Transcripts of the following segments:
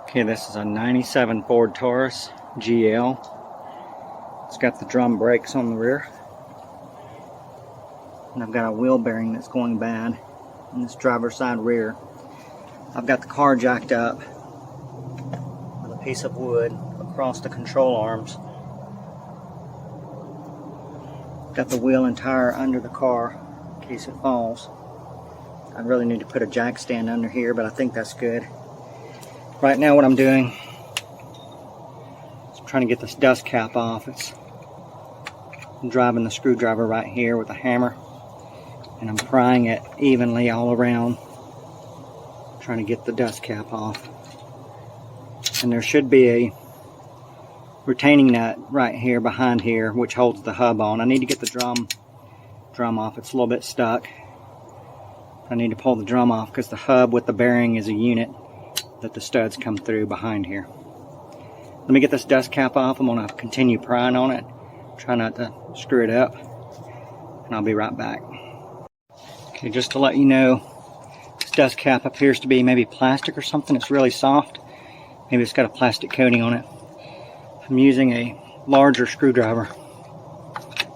Okay, this is a 97 Ford Taurus GL. It's got the drum brakes on the rear. And I've got a wheel bearing that's going bad in this driver's side rear. I've got the car jacked up with a piece of wood across the control arms. Got the wheel and tire under the car in case it falls. I really need to put a jack stand under here, but I think that's good. Right now what I'm doing is trying to get this dust cap off. I'm driving the screwdriver right here with a hammer, and I'm prying it evenly all around, trying to get the dust cap off. And there should be a retaining nut right here behind here which holds the hub on. I need to get the drum off. It's a little bit stuck. I need to pull the drum off because the hub with the bearing is a unit that the studs come through behind here. Let me get this dust cap off. I'm going to continue prying on it. Try not to screw it up. And I'll be right back. Okay, just to let you know, this dust cap appears to be maybe plastic or something. It's really soft. Maybe it's got a plastic coating on it. I'm using a larger screwdriver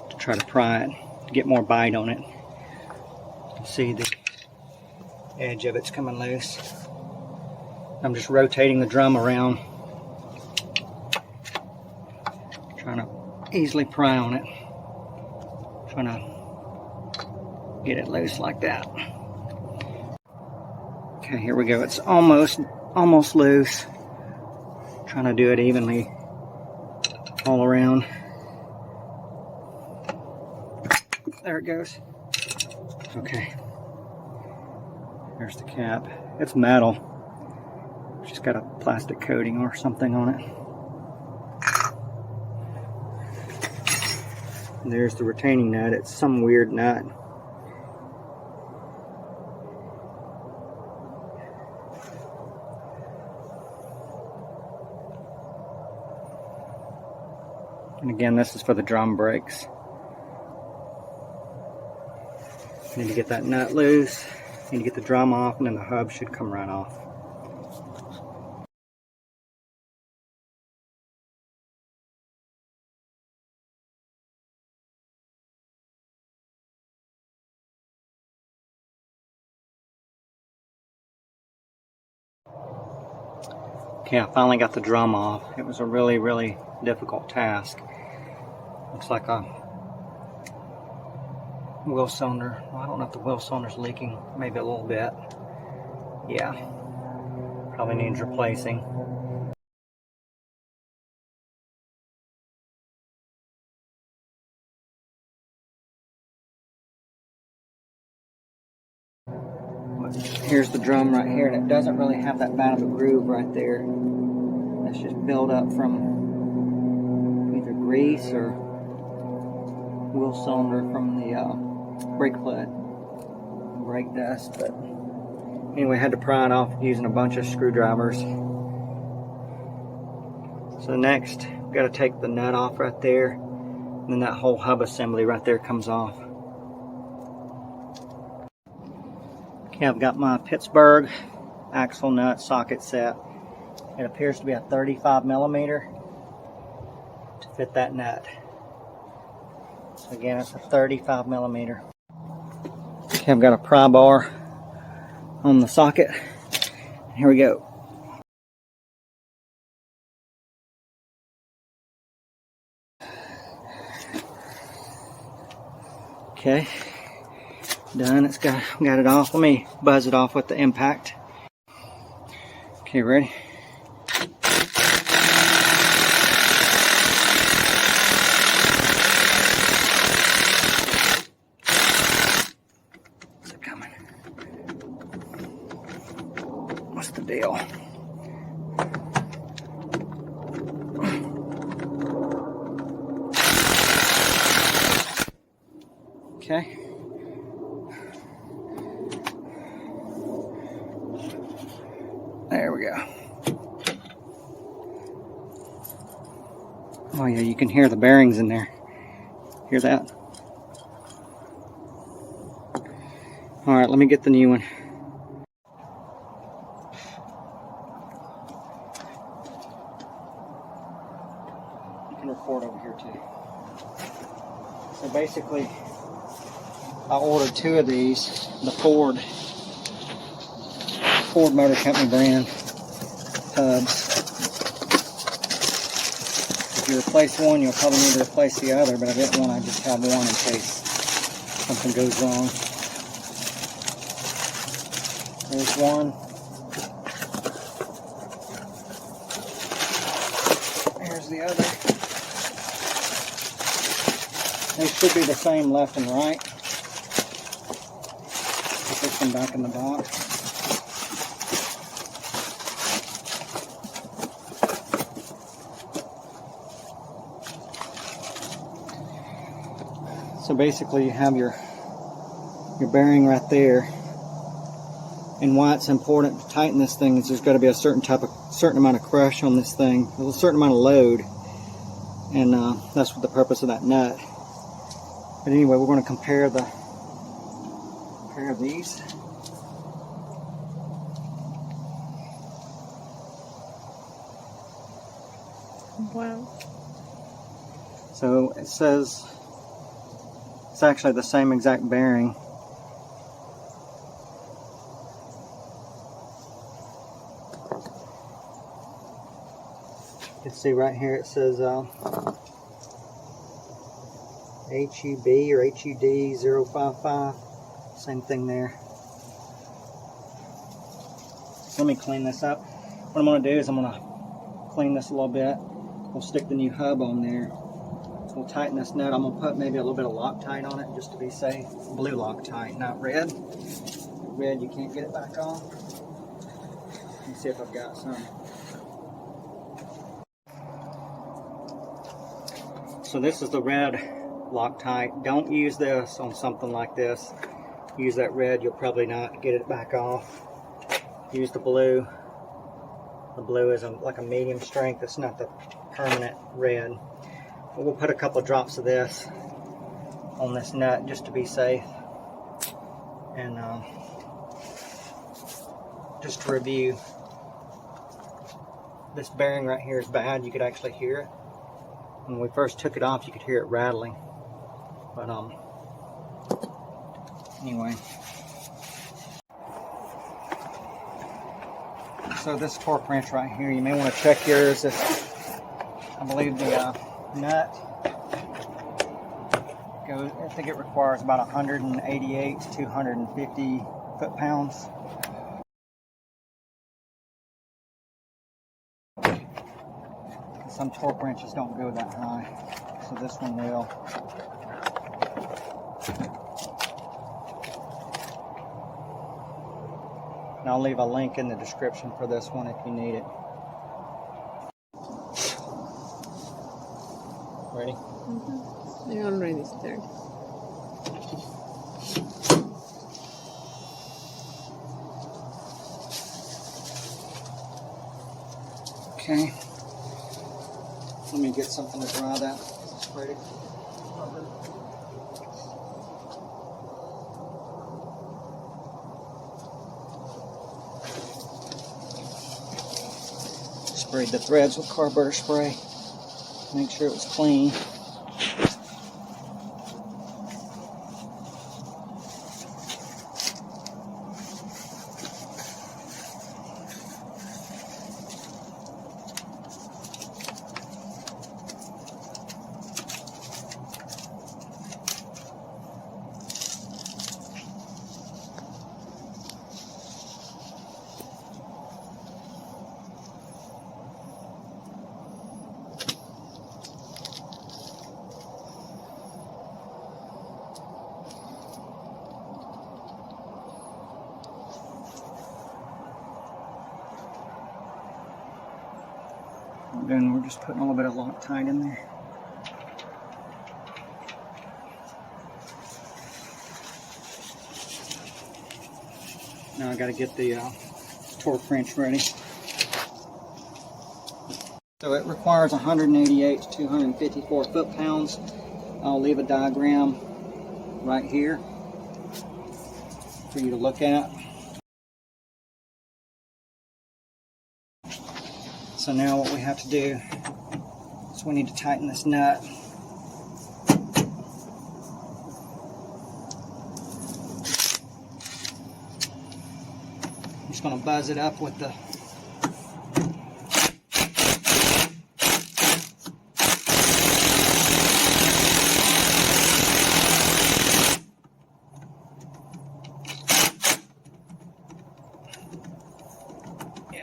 to try to pry it, to get more bite on it. You can see the edge of it's coming loose. I'm just rotating the drum around, trying to easily pry on it, trying to get it loose like that. Okay, here we go. It's almost loose. Trying to do it evenly all around. There it goes. Okay. There's the cap. It's metal. It's just got a plastic coating or something on it. And there's the retaining nut. It's some weird nut. And again, this is for the drum brakes. Need to get that nut loose. Need to get the drum off, and then the hub should come right off. Okay, I finally got the drum off. It was a really, really difficult task. Looks like a wheel cylinder. Well, I don't know if the wheel cylinder's leaking. Maybe a little bit. Yeah. Probably needs replacing. Here's the drum right here, and it doesn't really have that bad of a groove right there. That's just built up from either grease or wheel cylinder from the brake fluid, brake dust. But anyway, I had to pry it off using a bunch of screwdrivers. So next, we've got to take the nut off right there, and then that whole hub assembly right there comes off. Okay, I've got my Pittsburgh axle nut socket set. It appears to be a 35 millimeter to fit that nut. So again, it's a 35 millimeter. Okay, I've got a pry bar on the socket. Here we go. Okay, done. It's got it off. Let me buzz it off with the impact. Okay, ready? Is it coming? What's the deal? Okay. There we go. Oh yeah, you can hear the bearings in there. Hear that? Alright, let me get the new one. cylinder cord over here too. So basically, I ordered 2 of these, the Ford Motor Company brand tubs. If you replace one, you'll probably need to replace the other, but I didn't want to just have one in case something goes wrong. There's one. There's the other. They should be the same left and right. Put this one back in the box. So basically you have your bearing right there. And why it's important to tighten this thing is there's got to be a certain amount of crush on this thing, a certain amount of load, and that's what the purpose of that nut. But anyway, we're going to compare these. Wow. So it says it's actually the same exact bearing. You can see right here it says HUB or HUD 055. Same thing there. So let me clean this up. What I'm going to do is I'm going to clean this a little bit. We'll stick the new hub on there. So we'll tighten this nut. I'm going to put maybe a little bit of Loctite on it just to be safe. Blue Loctite, not red. Red, you can't get it back on. Let me see if I've got some. So this is the red Loctite. Don't use this on something like this. Use that red, you'll probably not get it back off. Use the blue. The blue is like a medium strength. It's not the permanent red. But we'll put a couple drops of this on this nut just to be safe. And just to review, this bearing right here is bad. You could actually hear it. When we first took it off, you could hear it rattling. But anyway. So this torque wrench right here, you may want to check yours. I believe the nut goes, I think it requires about 188 to 250 foot-pounds. Some torque wrenches don't go that high, so this one will. And I'll leave a link in the description for this one if you need it. Ready? Mm-hmm. I already started. Okay. Let me get something to dry that. Spread it. Sprayed the threads with carburetor spray. Make sure it was clean. Then we're just putting a little bit of Loctite in there. Now I got to get the torque wrench ready. So it requires 188 to 254 foot-pounds. I'll leave a diagram right here for you to look at. So now what we have to do is So we need to tighten this nut. I'm just going to buzz it up with the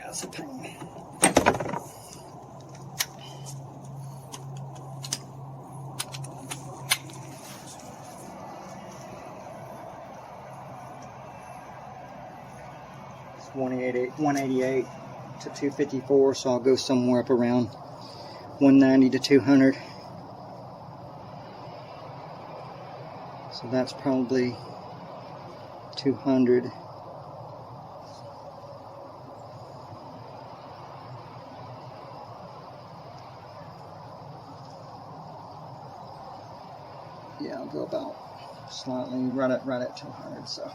it's a pain. It's 188 to 254, so I'll go somewhere up around 190 to 200. So that's probably 200. Yeah, I'll go about slightly right at 200. So.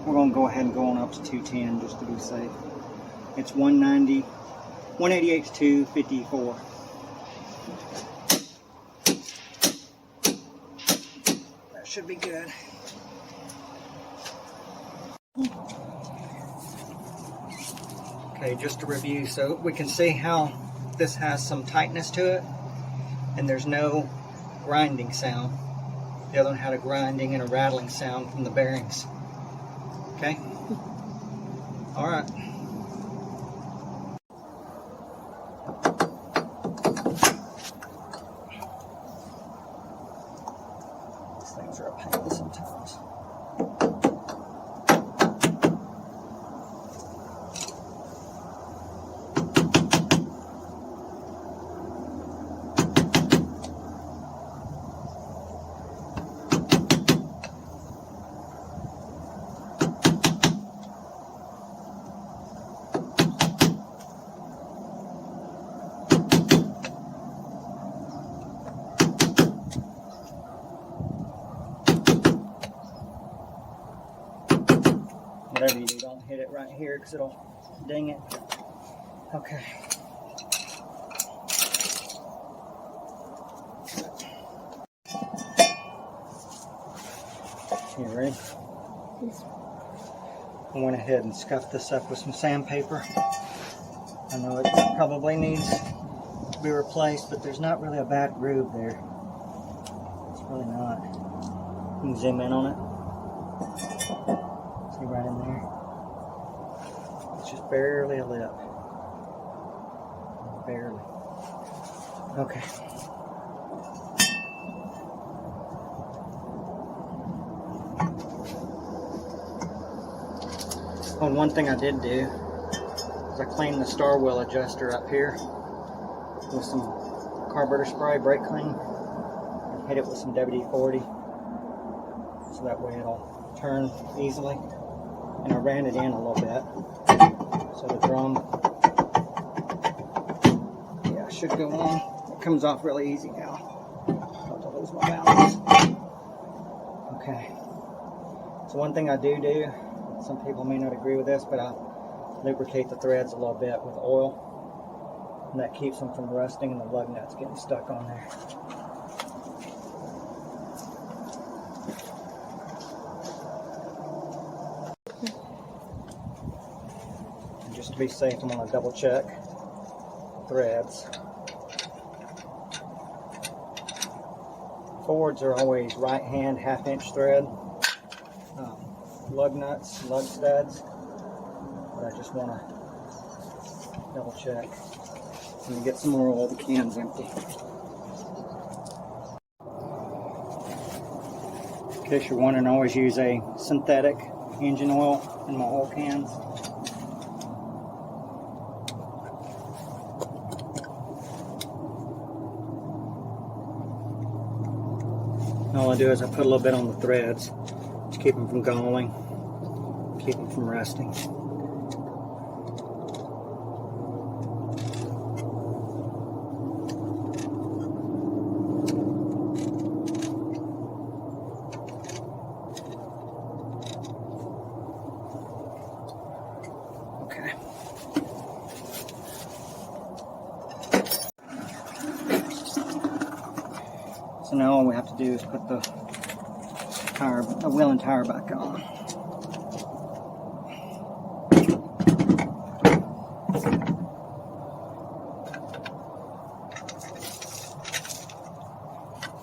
We're going to go ahead and go on up to 210 just to be safe. It's 190, 188 to 254. That should be good. Okay, just to review, so we can see how this has some tightness to it, and there's no grinding sound. The other one had a grinding and a rattling sound from the bearings. Okay. All right. These things are a pain sometimes. Whatever you do, don't hit it right here because it'll ding it. Okay. You ready? Yes. I went ahead and scuffed this up with some sandpaper. I know it probably needs to be replaced, but there's not really a bad groove there. It's really not. You can zoom in on it. See right in there? It's just barely a lip. Barely. Okay. Oh, and one thing I did do is I cleaned the star wheel adjuster up here with some carburetor spray, brake clean, and hit it with some WD-40 so that way it'll turn easily. And I ran it in a little bit so the drum, yeah, should go on. It comes off really easy now. Don't I lose my balance. Okay. So one thing I do, some people may not agree with this, but I lubricate the threads a little bit with oil, and that keeps them from rusting and the lug nuts getting stuck on there. And just to be safe, I'm going to double check threads. Fords are always right hand half-inch thread. Lug nuts, lug studs, but I just want to double check. I'm going to get some more oil, the can's empty. In case you're wondering, I always use a synthetic engine oil in my oil cans. All I do is I put a little bit on the threads to keep them from galling, keep them from rusting. Okay. So now all we have to do is put the wheel and tire back on.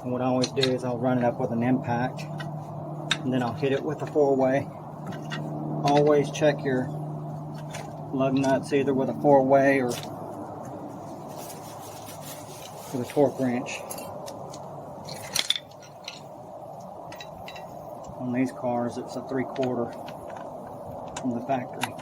And what I always do is I'll run it up with an impact, and then I'll hit it with a 4-way. Always check your lug nuts either with a 4-way or with a torque wrench. On these cars, it's a 3/4 from the factory.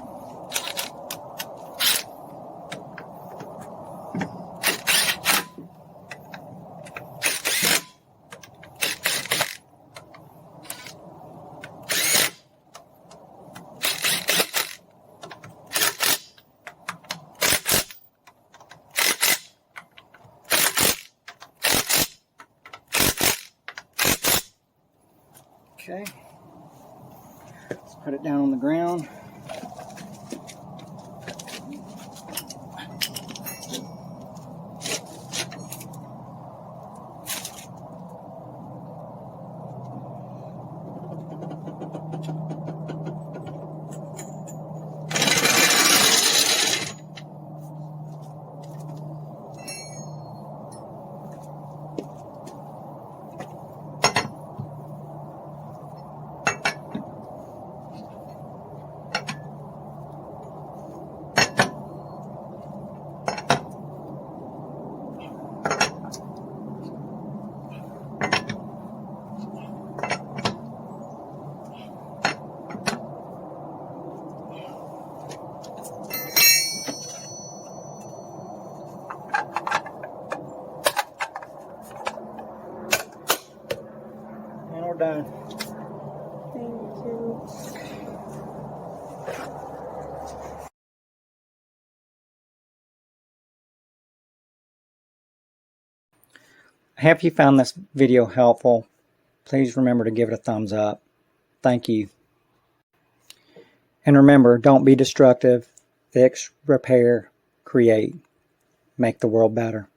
Okay, let's put it down on the ground. And we're done. Thank you. I hope you found this video helpful. Please remember to give it a thumbs up. Thank you. And remember, don't be destructive. Fix, repair, create. Make the world better.